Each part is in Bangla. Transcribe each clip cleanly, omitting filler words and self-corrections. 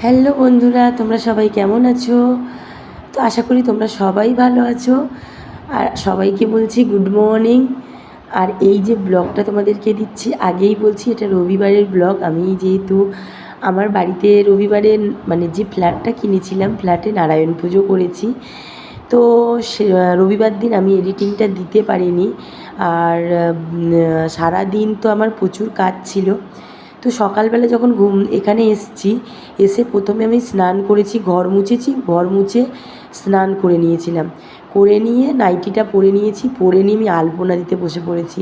হ্যালো বন্ধুরা, তোমরা সবাই কেমন আছো? তো আশা করি তোমরা সবাই ভালো আছো। আর সবাইকে বলছি গুড মর্নিং। আর এই যে ব্লগটা তোমাদেরকে দিচ্ছি, আগেই বলছি এটা রবিবারের ব্লগ। আমি যেহেতু আমার বাড়িতে রবিবারে মানে যে ফ্ল্যাটটা কিনেছিলাম, ফ্ল্যাটে নারায়ণ পুজো করেছি। তো সে রবিবার দিন আমি এডিটিংটা দিতে পারিনি। আর সারা দিন তো আমার প্রচুর কাজ ছিল। তো সকালবেলা যখন এখানে এসেছি, এসে প্রথমে আমি স্নান করেছি, ঘর মুছেছি, ঘর মুছে স্নান করে নিয়েছিলাম। করে নিয়ে নাইটিটা পরে নিয়েছি, পরে নিয়ে আমি আলপনা দিতে বসে পড়েছি।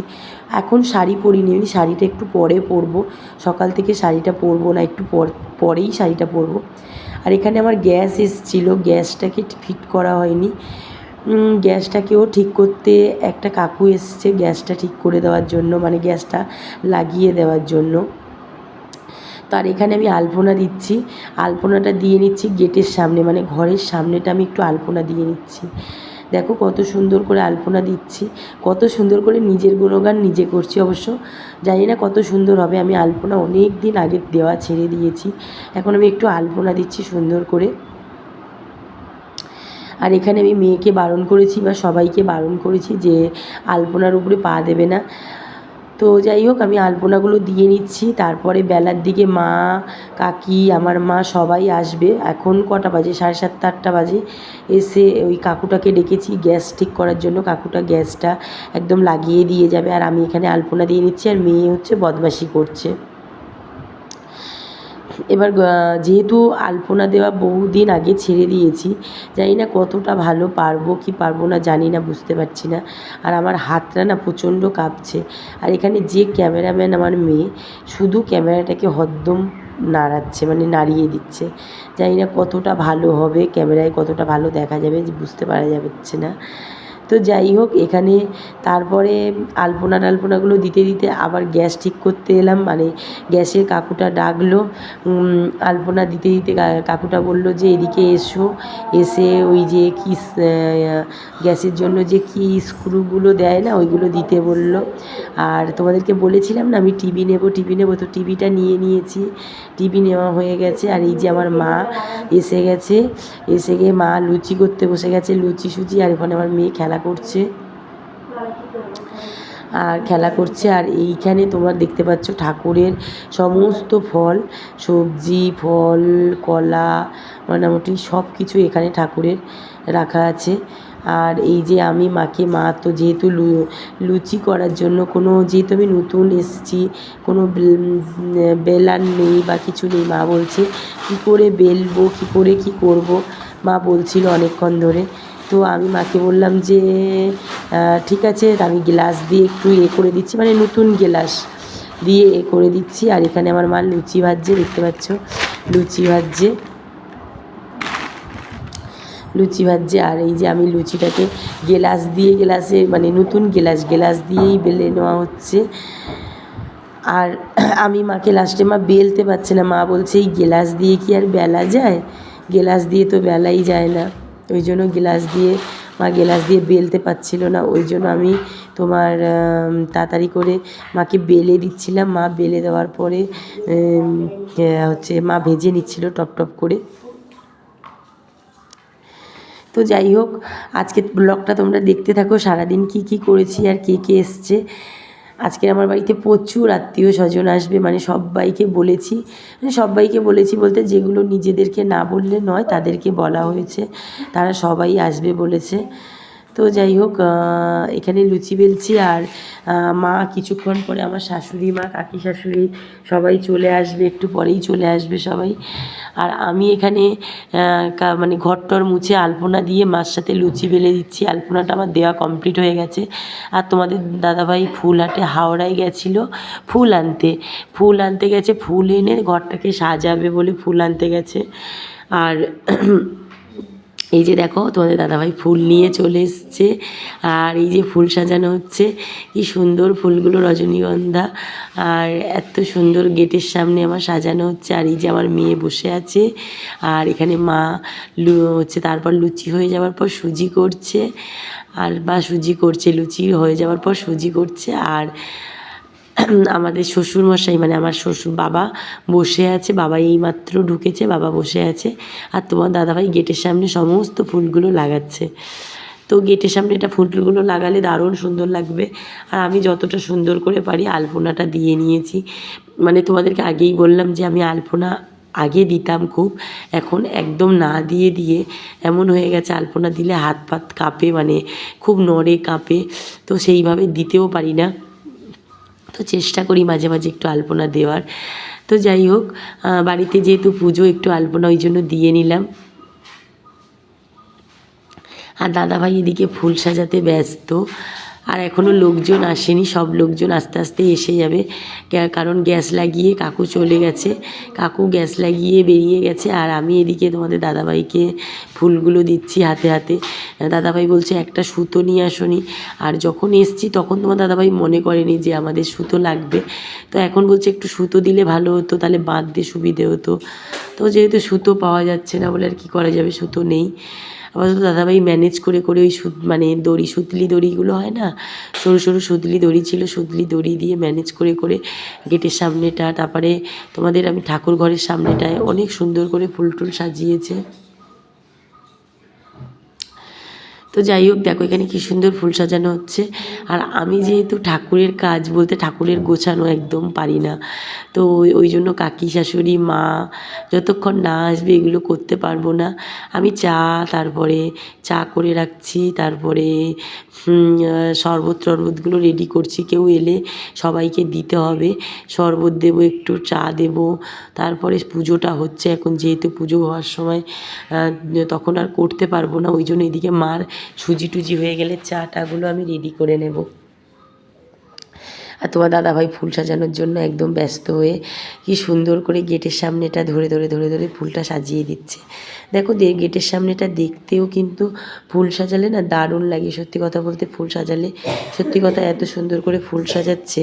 এখন শাড়ি পরিনি, আমি শাড়িটা একটু পরে পরবো। সকাল থেকে শাড়িটা পরবো না, একটু পরেই শাড়িটা পরবো। আর এখানে আমার গ্যাস এসেছিলো, গ্যাসটাকে ফিট করা হয়নি। গ্যাসটাকেও ঠিক করতে একটা কাকু এসছে গ্যাসটা ঠিক করে দেওয়ার জন্য, মানে গ্যাসটা লাগিয়ে দেওয়ার জন্য। তার এখানে আমি আলপনা দিচ্ছি, আলপনাটা দিয়ে নিচ্ছি গেটের সামনে, মানে ঘরের সামনেটা আমি একটু আলপনা দিয়ে নিচ্ছি। দেখো কত সুন্দর করে আলপনা দিচ্ছি, কত সুন্দর করে নিজের গুণগান নিজে করছি। অবশ্য জানি না কত সুন্দর হবে, আমি আলপনা অনেক দিন আগে দেওয়া ছেড়ে দিয়েছি। এখন আমি একটু আলপনা দিচ্ছি সুন্দর করে। আর এখানে আমি মেয়েকে বারণ করেছি বা সবাইকে বারণ করেছি যে আলপনার উপরে পা দেবে না। তো যাই হোক, আমি আলপনাগুলো দিয়ে নিচ্ছি। তারপরে বেলার দিকে মা, কাকি, আমার মা সবাই আসবে। এখন কটা বাজে? 7:30 8টা বাজে। এসে ওই কাকুটাকে ডেকেছি গ্যাস ঠিক করার জন্য। কাকুটা গ্যাসটা একদম লাগিয়ে দিয়ে যাবে, আর আমি এখানে আলপনা দিয়ে নিচ্ছি। আর মেয়ে হচ্ছে বদমাশি করছে। এবার যেহেতু আলপনা দেওয়া বহুদিন আগে ছেড়ে দিয়েছি, জানি না কতটা ভালো পারবো কি পারবো না, জানি না, বুঝতে পারছি না। আর আমার হাতটা না প্রচণ্ড কাঁপছে। আর এখানে যে ক্যামেরাম্যান আমার মেয়ে, শুধু ক্যামেরাটাকে হদ্দম নাড়াচ্ছে, মানে নাড়িয়ে দিচ্ছে। জানি না কতটা ভালো হবে, ক্যামেরায় কতটা ভালো দেখা যাবে বুঝতে পারা যাচ্ছে না। তো যাই হোক, এখানে তারপরে আলপনাগুলো দিতে দিতে আবার গ্যাস ঠিক করতে এলাম, মানে গ্যাসের কাকুটা ডাকলো। আলপনা দিতে দিতে কাকুটা বললো যে এদিকে এসো, এসে ওই যে কি গ্যাসের জন্য যে কি স্ক্রুগুলো দেয় না, ওইগুলো দিতে বললো। আর তোমাদেরকে বলেছিলাম না আমি টিভি নেব, তো টিভিটা নিয়ে নিয়েছি, টিভি নেওয়া হয়ে গেছে। আর এই যে আমার মা এসে গেছে, এসে গিয়ে মা লুচি করতে বসে গেছে, লুচি সুচি। আর ওখানে আমার মেয়ে খেলা করছে, আর এইখানে তোমরা দেখতে পাচ্ছ ঠাকুরের সমস্ত ফল, সবজি, ফল, কলা, মোটামুটি সব কিছু এখানে ঠাকুরের রাখা আছে। আর এই যে আমি মাকে, মা তো যেহেতু লুচি করার জন্য যেহেতু আমি নতুন এসেছি, কোনো বেলার নেই বা কিছু নেই, মা বলছে কী করে বেলবো, কী করে কী করব, মা বলছিল অনেকক্ষণ ধরে। তো আমি মাকে বললাম যে ঠিক আছে, আমি গ্লাস দিয়ে একটু করে দিচ্ছি, মানে নতুন গ্লাস দিয়ে করে দিচ্ছি। আর এখানে আমার মা লুচি ভাজছে, দেখতে পাচ্ছ লুচি ভাজছে। আর এই যে আমি লুচিটাকে গ্লাসে মানে নতুন গ্লাস দিয়েই বেলে নেওয়া হচ্ছে। আর আমি মাকে লাস্টে, মা বেলতে পারছে না, মা বলছে এই গ্লাস দিয়ে কি আর বেলা যায়, গ্লাস দিয়ে তো বেলাই যায় না। ওই জন্য গ্লাস দিয়ে বেলতে পারছিল না, ওই জন্য আমি তোমার তাড়াতাড়ি করে মাকে বেলে দিচ্ছিলাম। মা বেলে দেওয়ার পরে হচ্ছে মা ভেজে নিচ্ছিল টপ টপ করে। তো যাই হোক, আজকের ব্লগটা তোমরা দেখতে থাকো, সারাদিন কি করেছি আর কে এসছে। আজকে আমার বাড়িতে প্রচুর আত্মীয় স্বজন আসবে, মানে সবাইকে বলেছি বলতে যেগুলো নিজেদেরকে না বললে নয় তাদেরকে বলা হয়েছে, তারা সবাই আসবে বলেছে। তো যাই হোক, এখানে লুচি বেলছি। আর মা কিছুক্ষণ পরে, আমার শাশুড়ি মা, কাকি শাশুড়ি সবাই চলে আসবে, একটু পরেই চলে আসবে সবাই। আর আমি এখানে মানে ঘরটর মুছে আলপনা দিয়ে মার সাথে লুচি বেলে দিচ্ছি। আলপনাটা আমার দেওয়া কমপ্লিট হয়ে গেছে। আর তোমাদের দাদাভাই ফুলহাটে হাওড়ায় গেছিলো ফুল আনতে গেছে, ফুল এনে ঘরটাকে সাজাবে বলে ফুল আনতে গেছে। আর এই যে দেখো, তোমাদের দাদাভাই ফুল নিয়ে চলে এসছে। আর এই যে ফুল সাজানো হচ্ছে, কি সুন্দর ফুলগুলো, রজনীগন্ধা। আর এত সুন্দর গেটের সামনে আমার সাজানো হচ্ছে। আর এই যে আমার মেয়ে বসে আছে। আর এখানে মা হচ্ছে তারপর লুচি হয়ে যাওয়ার পর সুজি করছে, লুচি হয়ে যাওয়ার পর সুজি করছে। আর আমাদের শ্বশুরমশাই মানে আমার শ্বশুর বাবা বসে আছে, বাবা এইমাত্র ঢুকেছে, বাবা বসে আছে, আর তোমার দাদাভাই গেটের সামনে সমস্ত ফুলগুলো লাগাচ্ছে। তো গেটের সামনে এটা ফুলগুলো লাগালে দারুণ সুন্দর লাগবে। আর আমি যতটা সুন্দর করে পারি আলপনাটা দিয়ে নিয়েছি। মানে তোমাদেরকে আগেই বললাম যে আমি আলপনা আগে দিতাম খুব, এখন একদম না দিয়ে দিয়ে এমন হয়ে গেছে আলপনা দিলে হাত পাত কাঁপে, মানে খুব নড়ে কাঁপে, তো সেইভাবে দিতেও পারি না। তো চেষ্টা করি মাঝে মাঝে একটু আলপনা দেওয়ার। তো যাই হোক, বাড়িতে যেহেতু পুজো, একটু আলপনা ওই জন্য দিয়ে নিলাম। আর দাদাভাই এদিকে ফুল সাজাতে ব্যস্ত। আর এখনও লোকজন আসেনি, সব লোকজন আস্তে আস্তে এসে যাবে, কারণ গ্যাস লাগিয়ে কাকু চলে গেছে, কাকু গ্যাস লাগিয়ে বেরিয়ে গেছে। আর আমি এদিকে তোমাদের দাদাভাইকে ফুলগুলো দিচ্ছি হাতে হাতে। দাদাভাই বলছে একটা সুতো নিয়ে আসনি, আর যখন এসছি তখন তোমার দাদাভাই মনে করেনি যে আমাদের সুতো লাগবে, তো এখন বলছে একটু সুতো দিলে ভালো হতো, তাহলে বাঁধতে সুবিধে হতো। তো যেহেতু সুতো পাওয়া যাচ্ছে না বলে আর কী করা যাবে, সুতো নেই। আপাতত দাদাভাই ম্যানেজ করে করে ওই মানে দড়ি, সুতলি দড়িগুলো হয় না, সরু সরু সুতলি দড়ি ছিল, সুতলি দড়ি দিয়ে ম্যানেজ করে করে গেটের সামনেটা, তারপরে তোমাদের আমি ঠাকুর ঘরের সামনেটায় অনেক সুন্দর করে ফুল টুল সাজিয়েছে। তো যাই হোক, দেখো এখানে কী সুন্দর ফুল সাজানো হচ্ছে। আর আমি যেহেতু ঠাকুরের কাজ বলতে ঠাকুরের গোছানো একদম পারি না, তো ওই জন্য কাকি শাশুড়ি মা যতক্ষণ না আসবে এগুলো করতে পারবো না। আমি তারপরে চা করে রাখছি, তারপরে শরবত টরবতগুলো রেডি করছি, কেউ এলে সবাইকে দিতে হবে, শরবত দেবো, একটু চা দেবো। তারপরে পুজোটা হচ্ছে এখন, যেহেতু পুজো হওয়ার সময় তখন আর করতে পারবো না, ওই জন্য এদিকে মার সুজি টুজি হয়ে গেলে চা টাগুলো আমি রেডি করে নেব। আর তোমার দাদাভাই ফুল সাজানোর জন্য একদম ব্যস্ত হয়ে কি সুন্দর করে গেটের সামনেটা ধরে ধরে ধরে ধরে ফুলটা সাজিয়ে দিচ্ছে। দেখো গেটের সামনেটা দেখতেও কিন্তু ফুল সাজালে না দারুণ লাগে, সত্যি কথা বলতে ফুল সাজালে, সত্যি কথা এত সুন্দর করে ফুল সাজাচ্ছে,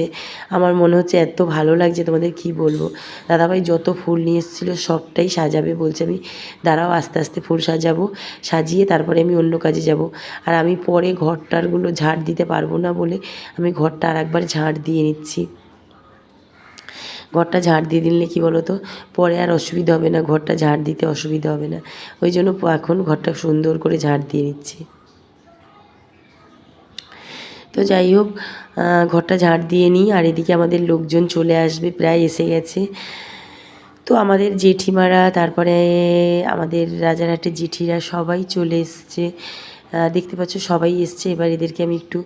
আমার মনে হচ্ছে এত ভালো লাগছে তোমাদের কি বলবো। দাদাভাই যত ফুল নিয়ে এসেছিলো সবটাই সাজাবে বলছে, আমি দাঁড়াও আস্তে আস্তে ফুল সাজাবো, সাজিয়ে তারপরে আমি অন্য কাজে যাব। আর আমি পরে ঘরটারগুলো ঝাড় দিতে পারবো না বলে আমি ঘরটা আর একবার ঝাড় দিয়ে নিচ্ছি। ঘরটা ঝাড় দিয়ে দিলে কি বলো তো, পরে আর অসুবিধা হবে না, ঘরটা ঝাড় দিতে অসুবিধা হবে না, ওই জন্য এখন ঘরটা সুন্দর করে ঝাড় দিয়ে নিচ্ছি। তো যাই হোক, ঘরটা ঝাড় দিয়ে নিই, আর এদিকে আমাদের লোকজন চলে আসবে, প্রায় এসে গেছে। তো আমাদের জেঠিমারা, তারপরে আমাদের রাজারহাটের জেঠিরা সবাই চলে এসছে, দেখতে পাচ্ছ সবাই এসছে। এবার এদেরকে আমি একটু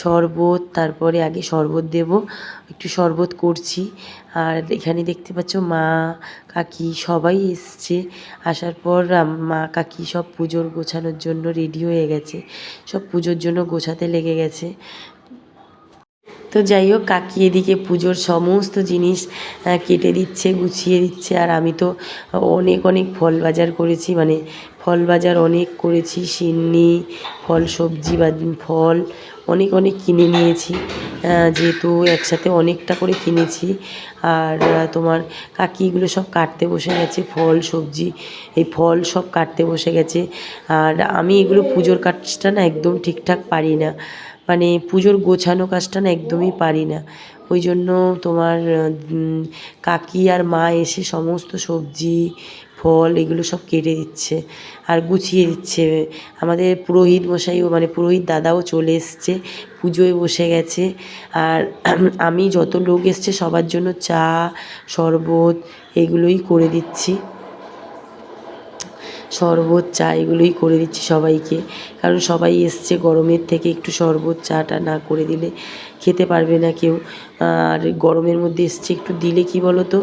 শরবত, তারপরে আগে শরবত দেব, একটু শরবত করছি। আর এখানে দেখতে পাচ্ছ মা কাকি সবাই এসছে। আসার পর মা কাকি সব পুজোর গোছানোর জন্য রেডি হয়ে গেছে, সব পুজোর জন্য গোছাতে লেগে গেছে। তো যাই হোক, কাকি এদিকে পুজোর সমস্ত জিনিস কেটে দিচ্ছে, গুছিয়ে দিচ্ছে। আর আমি তো অনেক অনেক ফল বাজার করেছি, মানে ফল বাজার অনেক করেছি, সিন্নি ফল, সবজি বা ফল অনেক অনেক কিনে নিয়েছি, যেহেতু একসাথে অনেকটা করে কিনেছি। আর তোমার কাকি এগুলো সব কাটতে বসে গেছে, ফল সবজি এই ফল সব কাটতে বসে গেছে। আর আমি এগুলো পুজোর কাজটা না একদম ঠিকঠাক পারি না, মানে পুজোর গোছানো কাজটা না একদমই পারি না, ওই জন্য তোমার কাকি আর মা এসে সমস্ত সবজি ফল এগুলো সব কেটে দিচ্ছে আর গুছিয়ে দিচ্ছে। আমাদের পুরোহিত মশাইও, মানে পুরোহিত দাদাও চলে এসছে, পুজোয় বসে গেছে। আর আমি যত লোক এসছে সবার জন্য চা শরবত এগুলোই করে দিচ্ছি, শরবত চা এগুলোই করে দিচ্ছি সবাইকে, কারণ সবাই এসছে, গরমের থেকে একটু শরবত চাটা না করে দিলে খেতে পারবে না কেউ। আর গরমের মধ্যে এসছে, একটু দিলে কি বলো তো,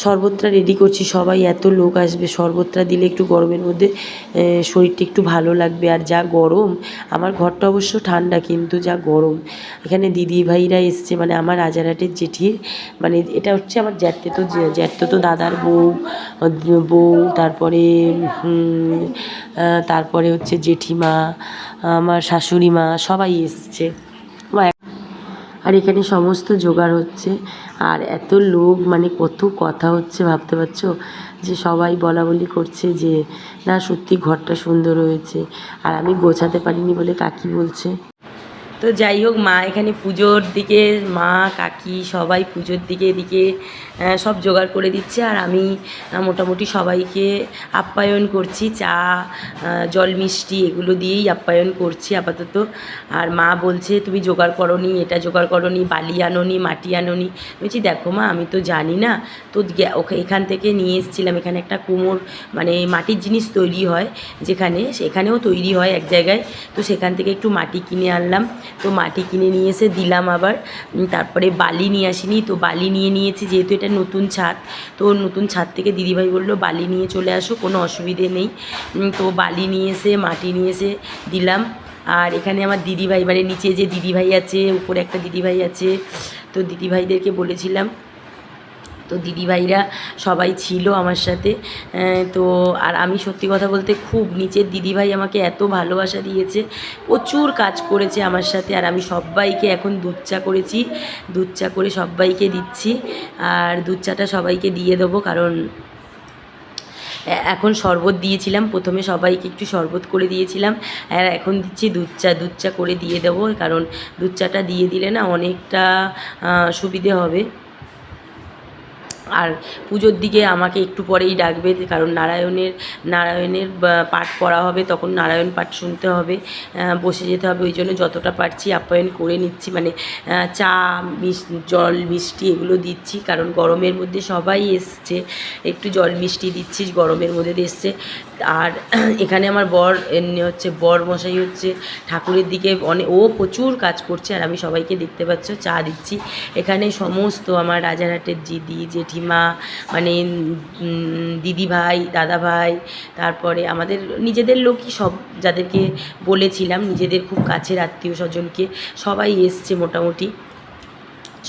শরবতটা রেডি করছি, সবাই এত লোক আসবে, শরবতটা দিলে একটু গরমের মধ্যে শরীরটা একটু ভালো লাগবে। আর যা গরম, আমার ঘরটা অবশ্য ঠান্ডা কিন্তু যা গরম, এখানে দিদি ভাইরা এসছে, মানে আমার রাজারহাটের জেঠির, মানে এটা হচ্ছে আমার জ্যাঠতো দাদার বউ, তারপরে তারপরে হচ্ছে জেঠিমা, আমার শাশুড়ি মা সবাই এসছে। আর এখানে সমস্ত জোগাড় হচ্ছে, আর এত লোক, মানে কত কথা হচ্ছে ভাবতে পারছো, যে সবাই বলা বলি করছে যে না সত্যি ঘরটা সুন্দর হয়েছে। আর আমি গোছাতে পারিনি বলে কাকি বলছে তো যাই হোক, মা এখানে পুজোর দিকে, মা কাকি সবাই পুজোর দিকে এদিকে সব জোগাড় করে দিচ্ছে, আর আমি মোটামুটি সবাইকে আপ্যায়ন করছি, চা জল মিষ্টি এগুলো দিয়েই আপ্যায়ন করছি আপাতত। আর মা বলছে তুমি জোগাড় করোনি, এটা জোগাড় করোনি, বালি আনোনি, মাটি আনোনি। বলছি দেখো মা, আমি তো জানি না, তো এখান থেকে নিয়ে এসেছিলাম। এখানে একটা কুমোর মানে মাটির জিনিস তৈরি হয়, যেখানে সেখানেও তৈরি হয় এক জায়গায়, তো সেখান থেকে একটু মাটি কিনে আনলাম। তো মাটি কিনে নিয়ে এসে দিলাম আবার। তারপরে বালি নিয়ে আসিনি, তো বালি নিয়ে নিয়েছি, যেহেতু এটা নতুন ছাদ। তো নতুন ছাদ থেকে দিদিভাই বললো বালি নিয়ে চলে আসো, কোনো অসুবিধে নেই। তো বালি নিয়ে এসে মাটি নিয়ে এসে দিলাম। আর এখানে আমার দিদিভাই, মানে নিচে যে দিদিভাই আছে, উপরে একটা দিদিভাই আছে, তো দিদিভাইদেরকে বলেছিলাম, তো দিদিভাইরা সবাই ছিল আমার সাথে। তো আর আমি সত্যি কথা বলতে, খুব নিচের দিদিভাই আমাকে এত ভালোবাসা দিয়েছে, প্রচুর কাজ করেছে আমার সাথে। আর আমি সবাইকে এখন দুধ চা করেছি, দুধ চা করে সবাইকে দিচ্ছি। আর দুধ চাটা সবাইকে দিয়ে দেবো, কারণ এখন শরবত দিয়েছিলাম, প্রথমে সবাইকে একটু শরবত করে দিয়েছিলাম, আর এখন দিচ্ছি দুধ চা। দুধ চা করে দিয়ে দেবো, কারণ দুধ চাটা দিয়ে দিলে না অনেকটা সুবিধে হবে। আর পুজোর দিকে আমাকে একটু পরেই ডাকবে, কারণ নারায়ণের পাঠ পড়া হবে, তখন নারায়ণ পাঠ শুনতে হবে, বসে যেতে হবে। ওই জন্য যতটা পারছি আপ্যায়ন করে নিচ্ছি, মানে চা জল মিষ্টি এগুলো দিচ্ছি, কারণ গরমের মধ্যে সবাই এসছে, একটু জল মিষ্টি দিচ্ছি, গরমের মধ্যে এসছে। আর এখানে আমার বর মশাই হচ্ছে ঠাকুরের দিকে ও প্রচুর কাজ করছে, আর আমি সবাইকে দেখতে পাচ্ছ চা দিচ্ছি। এখানে সমস্ত আমার রাজারহাটের দিদি জেঠিমা, মানে দিদিভাই, দাদাভাই, তারপরে আমাদের নিজেদের লোকই সব, যাদেরকে বলেছিলাম নিজেদের খুব কাছের আত্মীয় স্বজনকে, সবাই এসছে মোটামুটি।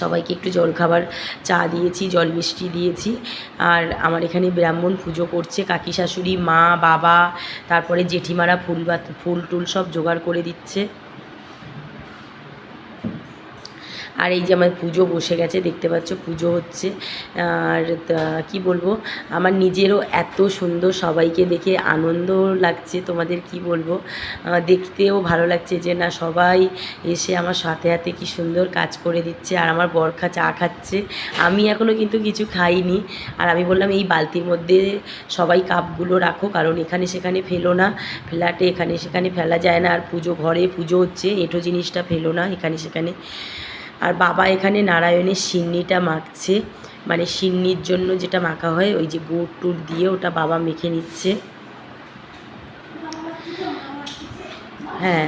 সবাইকে একটু জলখাবার চা দিয়েছি, জল মিষ্টি দিয়েছি। আর আমার এখানে ব্রাহ্মণ পুজো করছে, কাকি শাশুড়ি, মা, বাবা, তারপরে জেঠিমারা ফুল টুল সব জোগাড় করে দিচ্ছে। আর এই যে আমার পুজো বসে গেছে, দেখতে পাচ্ছ পুজো হচ্ছে। আর কি বলবো, আমার নিজেরও এত সুন্দর, সবাইকে দেখে আনন্দ লাগছে, তোমাদের কি বলবো, দেখতেও ভালো লাগছে যে না সবাই এসে আমার সাথে হাতে কি সুন্দর কাজ করে দিচ্ছে। আর আমার বরখা চা খাচ্ছে, আমি এখনও কিন্তু কিছু খাইনি। আর আমি বললাম এই বালতির মধ্যে সবাই কাপগুলো রাখো, কারণ এখানে সেখানে ফেলো না, ফেলাটে এখানে সেখানে ফেলা যায় না। আর ঘরে পুজো হচ্ছে, এঁটো জিনিসটা ফেলো না এখানে সেখানে। আর বাবা এখানে নারায়ণের সিন্নিটা মাখছে, মানে সিন্নির জন্য যেটা মাখা হয়, ওই যে গুড় টুড় দিয়ে ওটা বাবা মেখে নিচ্ছে। হ্যাঁ,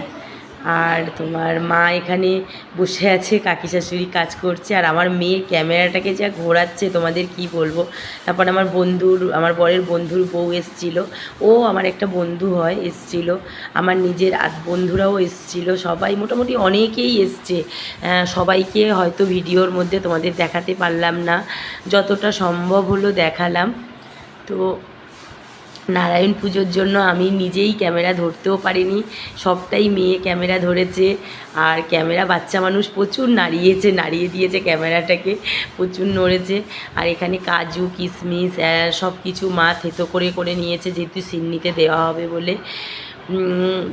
আর তোমার মা এখানে বসে আছে, কাকি শাশুড়ি কাজ করছে, আর আমার মেয়ে ক্যামেরাটাকে যা ঘোরাচ্ছে তোমাদের কি বলবো। তারপর আমার বরের বন্ধুর বউ এসছিল, ও আমার একটা বন্ধু হয়, এসছিল, আমার নিজের বন্ধুরাও এসছিল, সবাই মোটামুটি অনেকেই এসছে। সবাইকে হয়তো ভিডিওর মধ্যে তোমাদের দেখাতে পারলাম না, যতটা সম্ভব হলো দেখালাম। তো নারায়ণ পুজোর জন্য আমি নিজেই ক্যামেরা ধরতেও পারিনি, সবটাই মেয়ে ক্যামেরা ধরেছে। আর ক্যামেরা বাচ্চা মানুষ প্রচুর নাড়িয়ে দিয়েছে ক্যামেরাটাকে, প্রচুর নড়েছে। আর এখানে কাজু কিশমিশ সব কিছু মা থেতো করে নিয়েছে, যেহেতু সিন্নিতে দেওয়া হবে বলে।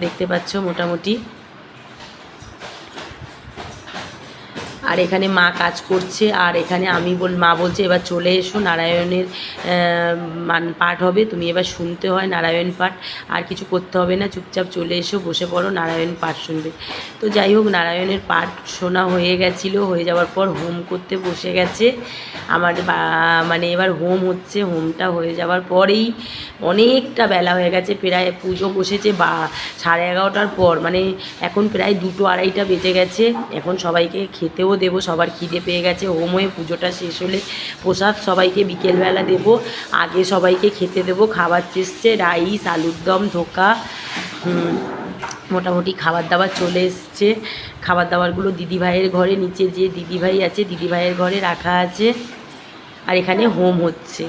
দেখতে পাচ্ছ মোটামুটি। আর এখানে মা কাজ করছে, আর এখানে মা বলছে এবার চলে এসো, নারায়ণের পাঠ হবে, তুমি এবার শুনতে হয় নারায়ণ পাঠ, আর কিছু করতে হবে না, চুপচাপ চলে এসো, বসে পড়ো, নারায়ণ পাঠ শুনবে। তো যাই হোক, নারায়ণের পাঠ শোনা হয়ে গেছিলো, হয়ে যাওয়ার পর হোম করতে বসে গেছে আমার মানে এবার হোম হচ্ছে। হোমটা হয়ে যাওয়ার পরেই অনেকটা বেলা হয়ে গেছে, প্রায় পুজো বসেছে 11:30টার পর, মানে এখন প্রায় 2-2:30 বেজে গেছে। এখন সবাইকে খেতেও দেবো, সবার খিদে পেয়ে গেছে। হোম হয়ে পুজোটা শেষ হলে প্রসাদ সবাইকে বিকেলবেলা দেবো, আগে সবাইকে খেতে দেবো। খাবার এসছে, রাইস, আলুর দম, ধোকা, মোটামুটি খাবার দাবার চলে এসছে। খাবার দাবারগুলো দিদিভাইয়ের ঘরে, নিচে যে দিদিভাই আছে দিদিভাইয়ের ঘরে রাখা আছে। আর এখানে হোম হচ্ছে।